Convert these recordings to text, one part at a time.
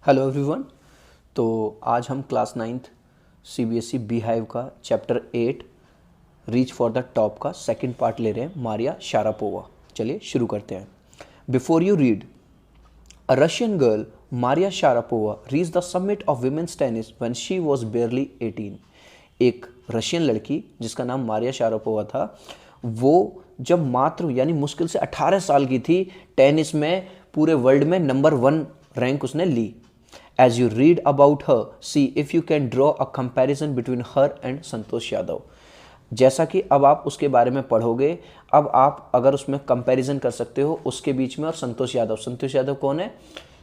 Hello everyone. तो आज हम क्लास 9th सीबीएसई बीहाइव का chapter 8 reach for the top का सेकंड पार्ट ले रहे हैं, मारिया शारापोवा। चलिए शुरू करते हैं। Before you read, a Russian girl Maria Sharapova reach the summit of women's tennis when she was बेयरली 18। एक रशियन लड़की जिसका नाम मारिया शारापोवा था, वो जब मात्र यानी मुश्किल से 18 साल की थी, टेनिस में पूरे वर्ल्ड में नंबर 1 रैंक उसने ली। As you read about her, see if you can draw a comparison between her and Santosh Yadav. जैसा कि अब आप उसके बारे में पढ़ोगे, अब आप अगर उसमें कंपैरिजन कर सकते हो उसके बीच में और संतोष यादव। संतोष यादव कौन है?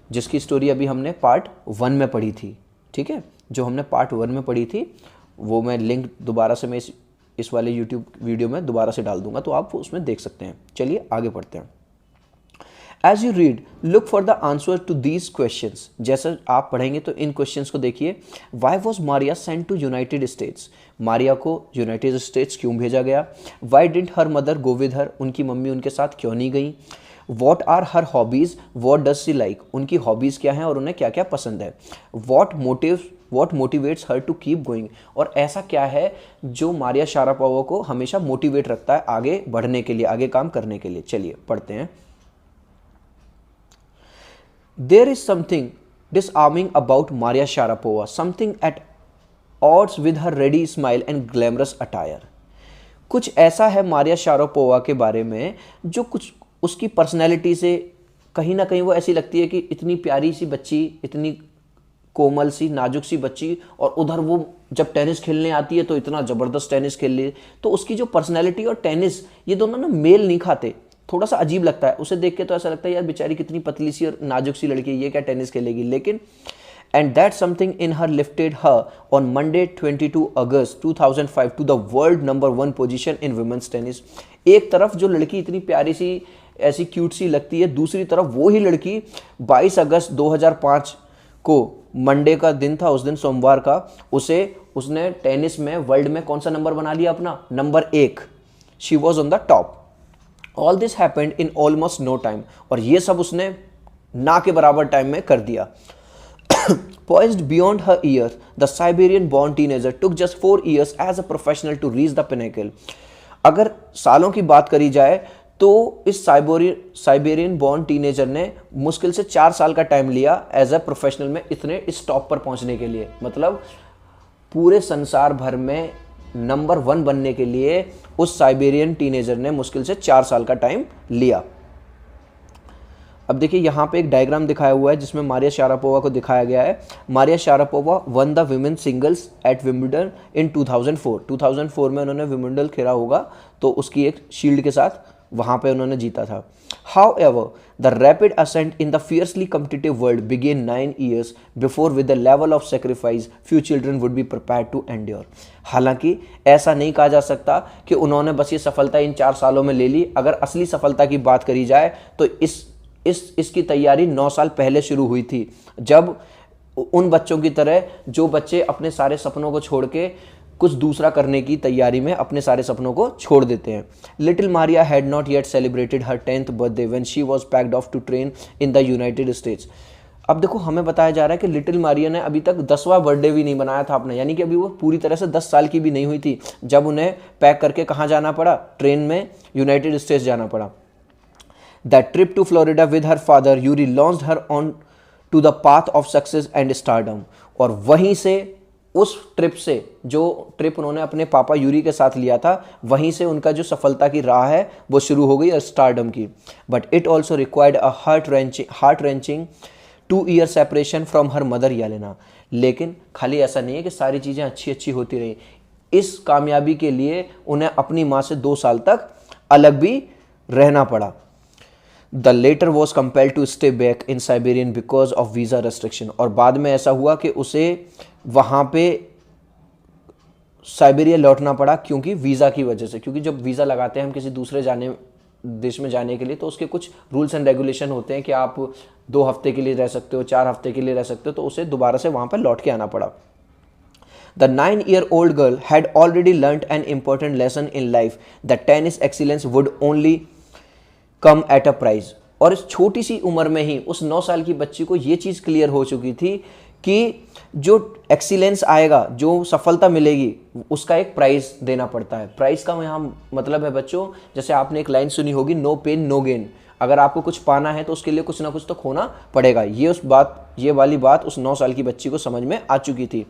जिसकी स्टोरी अभी हमने पार्ट 1 में पढ़ी थी। ठीक है, जो हमने पार्ट 1 में पढ़ी थी वो मैं लिंक दोबारा से मैं इस वाले यूट्यूब वीडियो में दोबारा से डाल दूंगा, तो आप उसमें देख सकते हैं। चलिए आगे पढ़ते हैं। As you read, look for the answer to these questions। जैसे आप पढ़ेंगे तो इन क्वेश्चंस को देखिए। Why was Maria sent to United States? Maria को यूनाइटेड स्टेट्स क्यों भेजा गया? Why didn't her mother go with her? उनकी मम्मी उनके साथ क्यों नहीं गई? What are her hobbies? What does she like? उनकी हॉबीज़ क्या हैं और उन्हें क्या क्या पसंद है? What motivates her to keep going? और ऐसा क्या है जो मारिया शारापोवा को हमेशा मोटिवेट रखता है आगे बढ़ने के लिए, आगे काम करने के लिए? चलिए पढ़ते हैं। There is something disarming about Maria Sharapova, something at odds with her ready smile and glamorous attire। कुछ ऐसा है मारिया शारापोवा के बारे में जो कुछ उसकी पर्सनैलिटी से कहीं ना कहीं वो ऐसी लगती है कि इतनी प्यारी सी बच्ची, इतनी कोमल सी नाजुक सी बच्ची, और उधर वो जब टेनिस खेलने आती है तो इतना ज़बरदस्त टेनिस खेल ली। तो उसकी जो पर्सनैलिटी और टेनिस ये दोनों ना मेल नहीं खाते, थोड़ा सा अजीब लगता है उसे देख के। तो ऐसा लगता है यार बेचारी कितनी पतली सी और नाजुक सी लड़की है, ये क्या टेनिस खेलेगी। लेकिन and that something in her lifted her on Monday 22 August 2005 to the world number 1 position in women's tennis. एक तरफ जो लड़की इतनी प्यारी सी ऐसी क्यूट सी लगती है, दूसरी तरफ वो ही लड़की 22 अगस्त 2005 को मंडे का दिन था, उस दिन सोमवार का, उसने टेनिस में वर्ल्ड में कौन सा नंबर बना लिया अपना? Number 1। She was on the top. All this happened in almost no time। और ये सब उसने ना के बराबर टाइम में कर दिया। Poised beyond her years, the Siberian-born teenager took just 4 years as a professional to reach the pinnacle। अगर सालों की बात करी जाए तो इस साइबेरियन बॉर्न टीनेजर ने मुश्किल से 4 साल का टाइम लिया एज अ प्रोफेशनल में इतने इस टॉप पर पहुंचने के लिए। मतलब पूरे संसार भर में नंबर 1 बनने के लिए उस साइबेरियन टीनेजर ने मुश्किल से 4 साल का टाइम लिया। अब देखिए यहाँ पे एक डायग्राम दिखाया हुआ है जिसमें मारिया शारापोवा को दिखाया गया है। Maria Sharapova won the women singles at Wimbledon in 2004। 2004 में उन्होंने विंबलडन खेला होगा, तो उसकी एक शील्ड के साथ वहाँ पे उन्होंने जीता था। However, the rapid ascent in the fiercely competitive world began 9 years before with the level of sacrifice few children would be prepared to endure। हालांकि ऐसा नहीं कहा जा सकता कि उन्होंने बस ये सफलता इन 4 सालों में ले ली। अगर असली सफलता की बात करी जाए तो इसकी तैयारी 9 साल पहले शुरू हुई थी, जब उन बच्चों की तरह जो बच्चे अपने सारे सपनों को छोड़ के कुछ दूसरा करने की तैयारी में अपने सारे सपनों को छोड़ देते हैं। Little Maria had not yet celebrated her 10th birthday when she was packed off to train in the United States. अब देखो हमें बताया जा रहा है कि लिटिल मारिया ने अभी तक 10वां बर्थडे भी नहीं बनाया था अपना, यानी कि अभी वो पूरी तरह से 10 साल की भी नहीं हुई थी जब उन्हें पैक करके कहाँ जाना पड़ा? ट्रेन में यूनाइटेड स्टेट्स जाना पड़ा। That trip to Florida with her father Yuri launched her on to the path of success and stardom. और वहीं से उस ट्रिप से, जो ट्रिप उन्होंने अपने पापा यूरी के साथ लिया था, वहीं से उनका जो सफलता की राह है वो शुरू हो गई स्टारडम की। But it also required a heart wrenching 2 year separation from her mother Yelena. लेकिन खाली ऐसा नहीं है कि सारी चीज़ें अच्छी होती रही। इस कामयाबी के लिए उन्हें अपनी माँ से 2 साल तक अलग भी रहना पड़ा। The latter was compelled to stay back in Siberian because of visa restriction. और बाद में ऐसा हुआ कि उसे वहाँ पे साइबेरिया लौटना पड़ा क्योंकि वीज़ा की वजह से। क्योंकि जब वीज़ा लगाते हैं हम किसी दूसरे देश में जाने के लिए, तो उसके कुछ रूल्स एंड रेगुलेशन होते हैं कि आप 2 हफ्ते के लिए रह सकते हो, 4 हफ्ते के लिए रह सकते हो, तो उसे दोबारा से वहाँ पर लौट के आना पड़ा। The 9-year-old girl had already learnt an important lesson in life that tennis excellence would only come at a price. और इस छोटी सी उम्र में ही उस 9 साल की बच्ची को ये चीज़ क्लियर हो चुकी थी कि जो एक्सीलेंस आएगा, जो सफलता मिलेगी, उसका एक प्राइस देना पड़ता है। प्राइस का यहाँ मतलब है बच्चों, जैसे आपने एक लाइन सुनी होगी, नो पेन नो गेन। अगर आपको कुछ पाना है तो उसके लिए कुछ ना कुछ तो खोना पड़ेगा। ये वाली बात उस 9 साल की बच्ची को समझ में आ चुकी थी।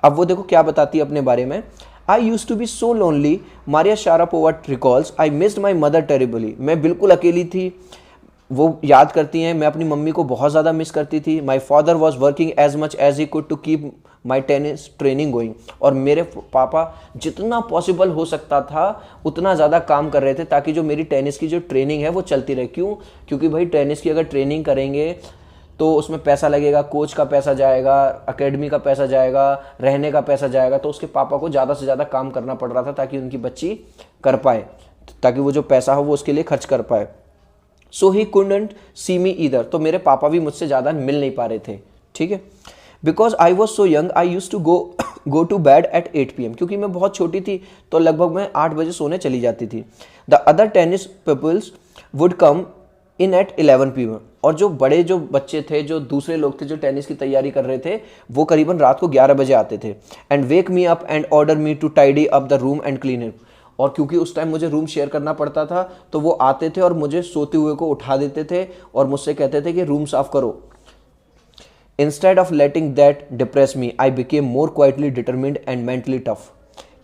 अब वो देखो क्या बताती है अपने बारे में। I use to be so lonely, Maria Sharapova recalls, I missed my mother terribly. मैं बिल्कुल अकेली थी, वो याद करती हैं, मैं अपनी मम्मी को बहुत ज़्यादा मिस करती थी। My father was working as much as he could to keep my tennis training going. और मेरे पापा जितना पॉसिबल हो सकता था उतना ज़्यादा काम कर रहे थे ताकि जो मेरी टेनिस की जो ट्रेनिंग है वो चलती रहे। क्यों? क्योंकि भाई टेनिस की अगर ट्रेनिंग करेंगे तो उसमें पैसा लगेगा, कोच का पैसा जाएगा, एकेडमी का पैसा जाएगा, रहने का पैसा जाएगा। तो उसके पापा को ज़्यादा से ज़्यादा काम करना पड़ रहा था ताकि उनकी बच्ची कर पाए, ताकि वो जो पैसा हो वो उसके लिए खर्च कर पाए। सो he couldn't see me either, तो मेरे पापा भी मुझसे ज़्यादा मिल नहीं पा रहे थे। ठीक है, because I was so young I use to go to bed at 8 PM, क्योंकि मैं बहुत छोटी थी तो लगभग मैं 8 बजे सोने चली जाती थी। The other tennis peoples would come in at 11 PM, और जो बड़े जो बच्चे थे, जो दूसरे लोग थे जो टेनिस की तैयारी कर रहे थे, वो करीबन रात को 11 बजे आते थे। And wake me up and order me to tidy up the room and clean it. और क्योंकि उस टाइम मुझे रूम शेयर करना पड़ता था तो वो आते थे और मुझे सोते हुए को उठा देते थे और मुझसे कहते थे कि रूम साफ करो। Instead of letting that depress me I became more quietly determined and mentally tough.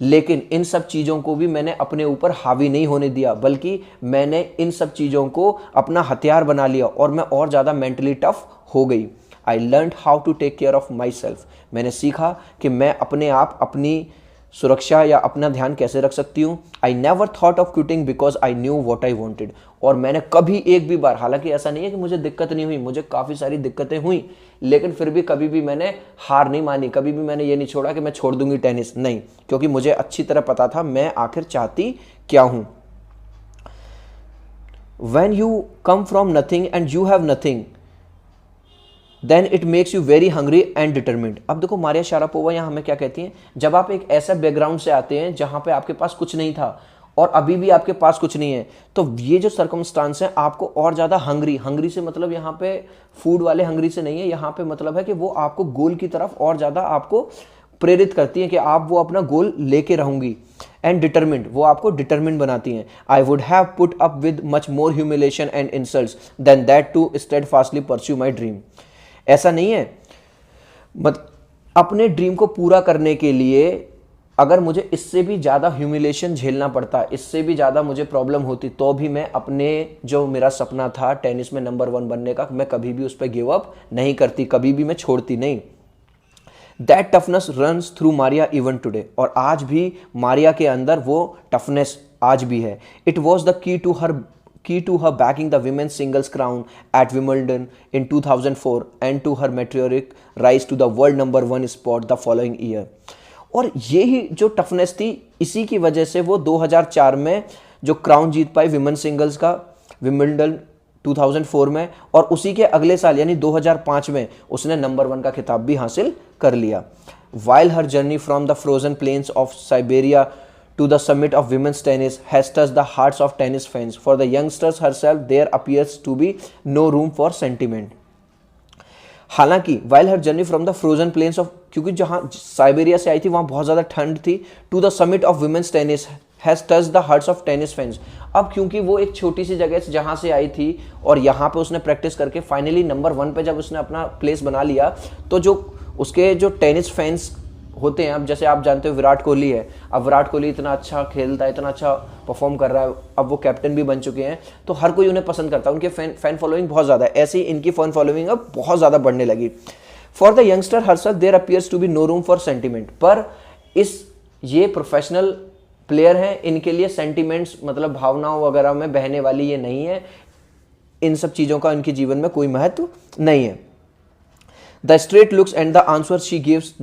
लेकिन इन सब चीज़ों को भी मैंने अपने ऊपर हावी नहीं होने दिया, बल्कि मैंने इन सब चीज़ों को अपना हथियार बना लिया और मैं और ज़्यादा मेंटली टफ हो गई। I learn how to take care of myself. मैंने सीखा कि मैं अपने आप अपनी सुरक्षा या अपना ध्यान कैसे रख सकती हूँ। I never thought of quitting because I knew what I wanted. और मैंने कभी एक भी बार, हालांकि ऐसा नहीं है कि मुझे दिक्कत नहीं हुई, मुझे काफ़ी सारी दिक्कतें हुई, लेकिन फिर भी कभी भी मैंने हार नहीं मानी, कभी भी मैंने ये नहीं छोड़ा कि मैं छोड़ दूंगी टेनिस, नहीं, क्योंकि मुझे अच्छी तरह पता था मैं आखिर चाहती क्या हूँ। When you come from nothing and you have nothing, then it makes you very hungry and determined। अब देखो मारिया शारापोवा यहाँ हमें क्या कहती हैं, जब आप एक ऐसा बैकग्राउंड से आते हैं जहाँ पे आपके पास कुछ नहीं था और अभी भी आपके पास कुछ नहीं है, तो ये जो सर्कमस्टांस है आपको और ज़्यादा हंगरी से मतलब यहाँ पे फूड वाले हंगरी से नहीं है, यहाँ पे मतलब है कि वो आपको गोल की तरफ और ज़्यादा आपको प्रेरित करती हैं कि आप वो अपना गोल लेके रहूंगी। एंड डिटरमिन्ड, वो आपको डिटरमिन्ड बनाती हैं। I would have put up with much more humiliation and insults than that to steadfastly pursue my dream. ऐसा नहीं है, अपने ड्रीम को पूरा करने के लिए अगर मुझे इससे भी ज़्यादा ह्यूमिलेशन झेलना पड़ता, इससे भी ज़्यादा मुझे प्रॉब्लम होती, तो भी मैं अपने जो मेरा सपना था टेनिस में नंबर 1 बनने का, मैं कभी भी उस पर गिव अप नहीं करती, कभी भी मैं छोड़ती नहीं। That toughness runs through Maria even today. और आज भी मारिया के अंदर वो टफनेस आज भी है। It was the key to her bagging the women's singles crown at Wimbledon in 2004 and to her meteoric rise to the world number 1 spot the following year. और ये ही जो टफनेस थी, इसी की वजह से वो 2004 में जो क्राउन जीत पाई विमेन्स सिंगल्स का विमल्डन 2004 में, और उसी के अगले साल यानी 2005 में उसने नंबर 1 का खिताब भी हासिल कर लिया। While her journey from the frozen plains of Siberia to the summit of women's tennis has touched the hearts of tennis fans. For the youngsters herself, there appears to be no room for sentiment. हालांकि while her journey from the frozen plains of, क्योंकि जहाँ Siberia से आई थी वहाँ बहुत ज़्यादा ठंड थी, to the summit of women's tennis has touched the hearts of tennis fans। अब क्योंकि वो एक छोटी सी जगह से जहाँ से आई थी और यहाँ पे उसने प्रैक्टिस करके फाइनली नंबर 1 पे जब उसने अपना प्लेस बना लिया, तो जो उसके जो टेनिस फैंस होते हैं, अब जैसे आप जानते हो विराट कोहली है, अब विराट कोहली इतना अच्छा खेलता है, इतना अच्छा परफॉर्म कर रहा है, अब वो कैप्टन भी बन चुके हैं, तो हर कोई उन्हें पसंद करता है, उनके फैन फॉलोइंग बहुत ज़्यादा है। ऐसे ही इनकी फैन फॉलोइंग अब बहुत ज़्यादा बढ़ने लगी। For the youngster herself there appears to be no room for sentiment. पर ये प्रोफेशनल प्लेयर हैं, इनके लिए सेंटिमेंट्स मतलब भावनाओं वगैरह में बहने वाली ये नहीं है, इन सब चीज़ों का इनके जीवन में कोई महत्व नहीं है। The straight looks and the answer she gives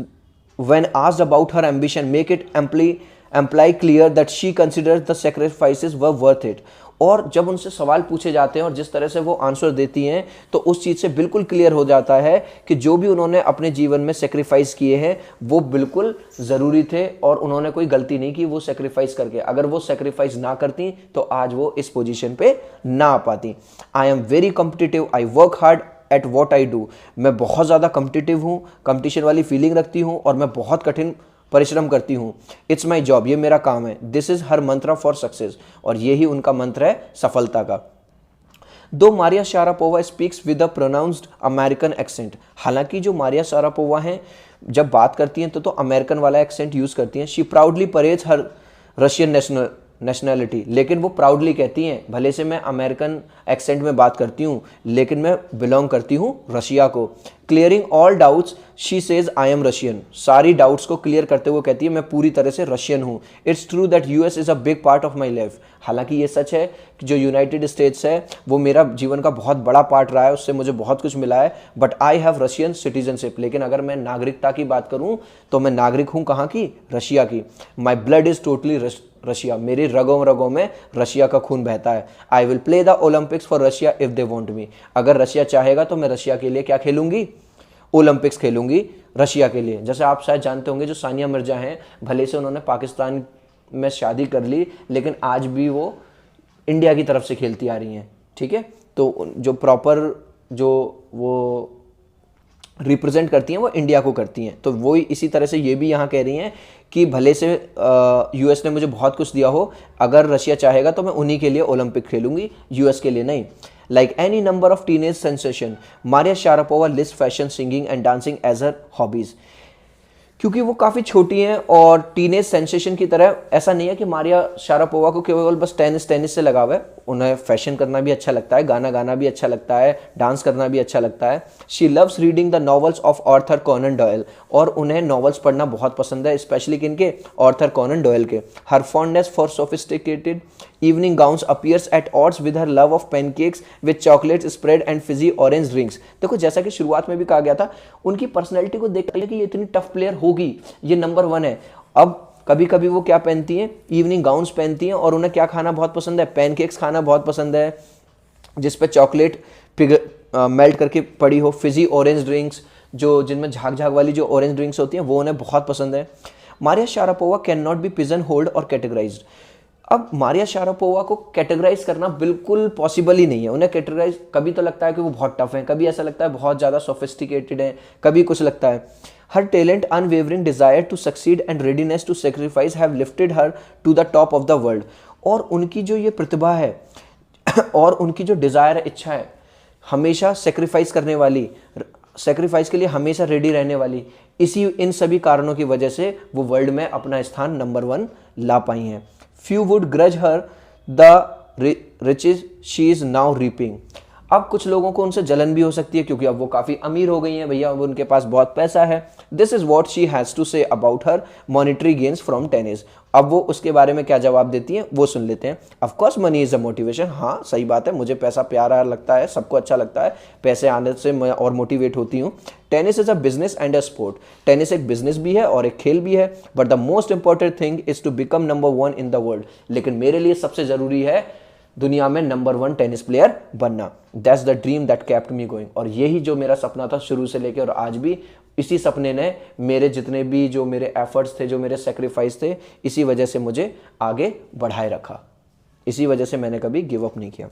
when asked about her ambition make it amply employee clear that she consider the sacrifices were worth it. और जब उनसे सवाल पूछे जाते हैं और जिस तरह से वो आंसर देती हैं तो उस चीज़ से बिल्कुल क्लियर हो जाता है कि जो भी उन्होंने अपने जीवन में सेक्रीफाइस किए हैं वो बिल्कुल ज़रूरी थे और उन्होंने कोई गलती नहीं की वो सेक्रीफाइस करके। अगर वो सेक्रीफाइस ना करती तो आज वो इस पोजीशन पे ना आ पाती। I am very competitive, I work hard at what I do. मैं बहुत ज़्यादा कॉम्पिटिटिव हूँ, कंपटीशन वाली फीलिंग रखती हूँ और मैं बहुत कठिन परिश्रम करती हूँ। इट्स माई जॉब, ये मेरा काम है। दिस इज हर मंत्र फॉर सक्सेस, और यही उनका मंत्र है सफलता का। दो Maria Sharapova speaks with a pronounced American accent. हालांकि जो मारिया शारापोवा हैं जब बात करती हैं तो अमेरिकन वाला एक्सेंट यूज करती हैं। She proudly Perez her Russian nationality, लेकिन वो प्राउडली कहती हैं भले से मैं अमेरिकन एक्सेंट में बात करती हूँ लेकिन मैं बिलोंग करती हूँ रशिया को। Clearing all doubts she says I am Russian. सारी डाउट्स को क्लियर करते हुए कहती है मैं पूरी तरह से रशियन हूँ। It's true that US is a big part of my life. हालांकि ये सच है कि जो यूनाइटेड स्टेट्स है वो मेरा जीवन का बहुत बड़ा पार्ट रहा है, उससे मुझे बहुत कुछ मिला है। But I have Russian citizenship. लेकिन अगर मैं नागरिकता की बात करूँ तो मैं नागरिक हूँ कहाँ की? रशिया की। My blood is totally Russia. मेरी रगों रगों में रशिया का खून बहता है। I will play the Olympics for Russia if they want me. अगर रशिया चाहेगा तो मैं रशिया के लिए क्या खेलूंगी? ओलंपिक्स खेलूंगी रशिया के लिए। जैसे आप शायद जानते होंगे जो सानिया मिर्जा हैं, भले से उन्होंने पाकिस्तान में शादी कर ली लेकिन आज भी वो इंडिया की तरफ से खेलती आ रही हैं। ठीक है, तो जो प्रॉपर जो वो रिप्रेजेंट करती हैं वो इंडिया को करती हैं। तो वो इसी तरह से ये भी यहाँ कह रही हैं कि भले से यूएस ने मुझे बहुत कुछ दिया हो, अगर रशिया चाहेगा तो मैं उन्हीं के लिए ओलंपिक खेलूंगी, यूएस के लिए नहीं। Like any number of teenage sensation, Maria Sharapova list fashion, singing and dancing as her hobbies. क्योंकि वो काफ़ी छोटी हैं और टीनेज सेंसेशन की तरह ऐसा नहीं है कि मारिया शारापोवा को केवल बस टेनिस से लगाव है। उन्हें फैशन करना भी अच्छा लगता है, गाना गाना भी अच्छा लगता है, डांस करना भी अच्छा लगता है। She loves reading the novels of Arthur Conan Doyle. और उन्हें नॉवेल्स पढ़ना बहुत पसंद है, स्पेशली किनके? ऑर्थर कॉनन डॉयल के। Her fondness for sophisticated evening gowns appears at odds with her love of pancakes with chocolate spread and fizzy orange drinks. देखो जैसा कि शुरुआत में भी कहा गया था, उनकी पर्सनैलिटी को देख कर कि ये इतनी टफ प्लेयर होगी, ये नंबर 1 है। अब कभी कभी वो क्या पहनती हैं? इवनिंग गाउन्स पहनती हैं। और उन्हें क्या खाना बहुत पसंद है? पैनकेक्स खाना बहुत पसंद है जिस पे चॉकलेट मेल्ट करके पड़ी हो। फिजी ऑरेंज ड्रिंक्स, जो जिनमें झाग झाग वाली जो ऑरेंज ड्रिंक्स होती हैं वो उन्हें बहुत पसंद है। Maria Sharapova can not be pigeon hold और कैटेगराइज्ड। अब मारिया शारापोवा को कैटेगराइज करना बिल्कुल पॉसिबल ही नहीं है। उन्हें कैटेगराइज, कभी तो लगता है कि वो बहुत टफ है, कभी ऐसा लगता है बहुत ज़्यादा सोफिस्टिकेटेड है, कभी कुछ लगता है। Her talent, unwavering desire to succeed and readiness to sacrifice have lifted her to the top of the world. और उनकी जो ये प्रतिभा है और उनकी जो डिज़ायर है, इच्छा है, हमेशा सेक्रीफाइस करने वाली, सेक्रीफाइस के लिए हमेशा रेडी रहने वाली, इन सभी कारणों की वजह से वो वर्ल्ड में अपना स्थान नंबर 1 ला पाई हैं। Few would grudge her the riches she is now reaping। अब कुछ लोगों को उनसे जलन भी हो सकती है क्योंकि अब वो काफ़ी अमीर हो गई हैं भैया, अब उनके पास बहुत पैसा है। This is what she has to say about her monetary gains from tennis. अब वो उसके बारे में क्या जवाब देती हैं वो सुन लेते हैं। Of course money is a motivation. हाँ सही बात है, मुझे पैसा प्यारा लगता है, सबको अच्छा लगता है, पैसे आने से मैं और मोटिवेट होती हूँ। Tennis is a business and a sport. Tennis एक बिजनेस भी है और एक खेल भी है। But the most important thing is to become number 1 in the world. लेकिन मेरे लिए सबसे ज़रूरी है दुनिया में नंबर 1 टेनिस प्लेयर बनना। That's the dream that kept me going. और यही जो मेरा सपना था शुरू से लेकर और आज भी, इसी सपने ने मेरे जितने भी जो मेरे एफर्ट्स थे, जो मेरे सेक्रीफाइस थे, इसी वजह से मुझे आगे बढ़ाए रखा। इसी वजह से मैंने कभी गिव अप नहीं किया।